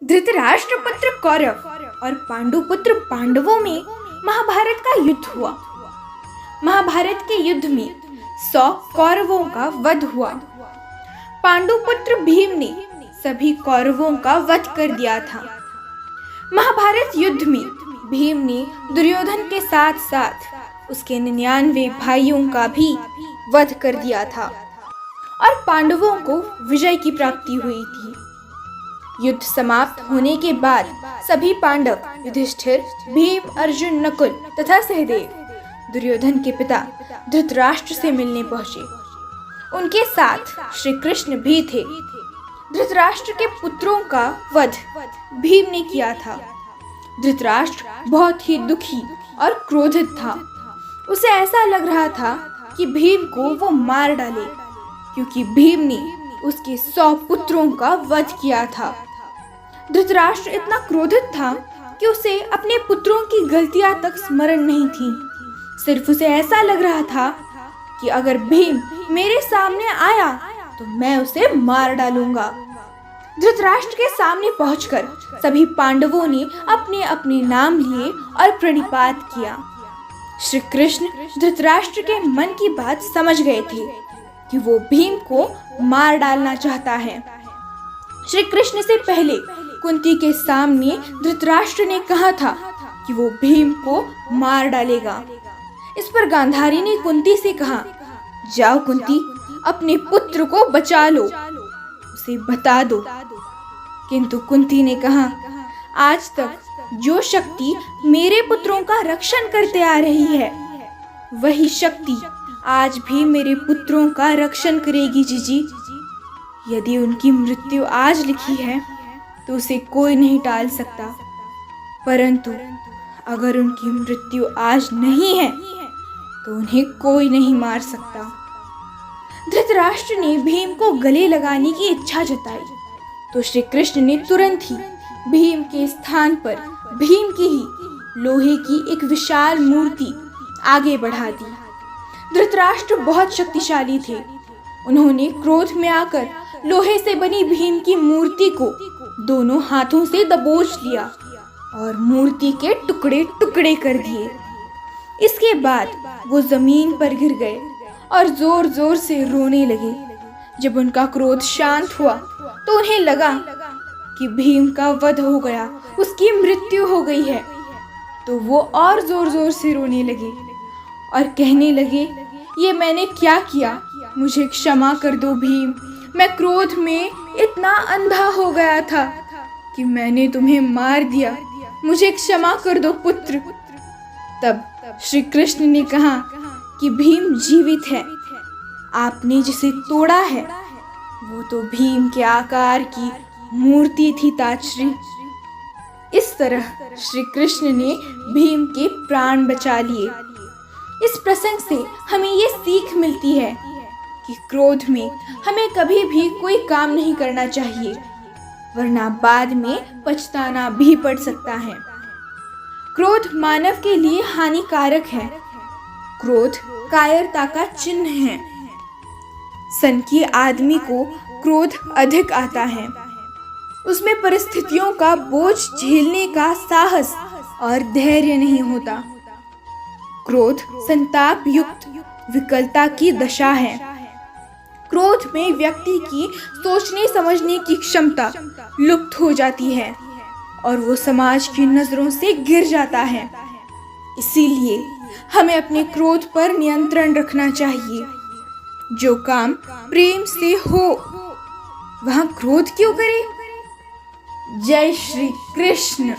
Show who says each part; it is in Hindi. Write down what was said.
Speaker 1: धृतराष्ट्र पुत्र कौरव और पांडु पुत्र पांडवों में महाभारत का युद्ध हुआ। महाभारत के युद्ध में 100 कौरवों का वध हुआ। पांडु पुत्र भीम ने सभी कौरवों का वध कर दिया था। महाभारत युद्ध में भीम ने दुर्योधन के साथ साथ उसके 99 भाइयों का भी वध कर दिया था और पांडवों को विजय की प्राप्ति हुई थी। युद्ध समाप्त होने के बाद सभी पांडव युधिष्ठिर, भीम, अर्जुन, नकुल तथा सहदेव दुर्योधन के पिता धृतराष्ट्र से मिलने पहुंचे। उनके साथ श्री कृष्ण भी थे। धृतराष्ट्र के पुत्रों का वध भीम ने किया था। धृतराष्ट्र बहुत ही दुखी और क्रोधित था। उसे ऐसा लग रहा था कि भीम को वो मार डाले, क्योंकि भीम ने उसके 100 पुत्रों का वध किया था। धृतराष्ट्र इतना क्रोधित था कि उसे अपने पुत्रों की गलतियां तक स्मरण नहीं थी। सिर्फ उसे ऐसा लग रहा था कि अगर भीम मेरे सामने आया तो मैं उसे मार डालूंगा। धृतराष्ट्र के सामने पहुंचकर सभी पांडवों ने अपने अपने नाम लिए और प्रणिपात किया। श्री कृष्ण धृतराष्ट्र के मन की बात समझ गए थे कि वो भीम को मार डालना चाहता है। श्री कृष्ण से पहले कुंती के सामने धृतराष्ट्र ने कहा था कि वो भीम को मार डालेगा। इस पर गांधारी ने कुंती से कहा, जाओ कुंती, अपने पुत्र को बचा लो, उसे बता दो। किंतु कुंती ने कहा, आज तक जो शक्ति मेरे पुत्रों का रक्षण करते आ रही है, वही शक्ति आज भी मेरे पुत्रों का रक्षण करेगी जीजी। यदि उनकी मृत्यु आज लिखी है तो उसे कोई नहीं टाल सकता, परंतु अगर उनकी मृत्यु आज नहीं है तो उन्हें कोई नहीं मार सकता। धृतराष्ट्र ने भीम को गले लगाने की इच्छा जताई तो श्री कृष्ण ने तुरंत ही भीम के स्थान पर भीम की ही लोहे की एक विशाल मूर्ति आगे बढ़ा दी। धृतराष्ट्र बहुत शक्तिशाली थे। उन्होंने क्रोध में आकर लोहे से बनी भीम की मूर्ति को दोनों हाथों से दबोच लिया और मूर्ति के टुकड़े टुकड़े कर दिए। इसके बाद वो जमीन पर गिर गए और जोर जोर से रोने लगे। जब उनका क्रोध शांत हुआ तो उन्हें लगा कि भीम का वध हो गया, उसकी मृत्यु हो गई है, तो वो और जोर जोर से रोने लगे और कहने लगे, ये मैंने क्या किया, मुझे क्षमा कर दो भीम। मैं क्रोध में इतना अंधा हो गया था कि मैंने तुम्हें मार दिया, मुझे क्षमा कर दो पुत्र। तब श्री कृष्ण ने कहा कि भीम जीवित है, आपने जिसे तोड़ा है वो तो भीम के आकार की मूर्ति थी ताचरी। इस तरह श्री कृष्ण ने भीम के प्राण बचा लिए। इस प्रसंग से हमें ये सीख मिलती है कि क्रोध में हमें कभी भी कोई काम नहीं करना चाहिए, वरना बाद में पछताना भी पड़ सकता है। क्रोध मानव के लिए हानिकारक है। क्रोध कायरता का चिन्ह है। सनकी आदमी को क्रोध अधिक आता है। उसमें परिस्थितियों का बोझ झेलने का साहस और धैर्य नहीं होता। क्रोध संताप युक्त विकलता की दशा है। क्रोध में व्यक्ति की सोचने समझने की क्षमता लुप्त हो जाती है और वो समाज की नजरों से गिर जाता है। इसीलिए हमें अपने क्रोध पर नियंत्रण रखना चाहिए। जो काम प्रेम से हो वहां क्रोध क्यों करें। जय श्री कृष्ण।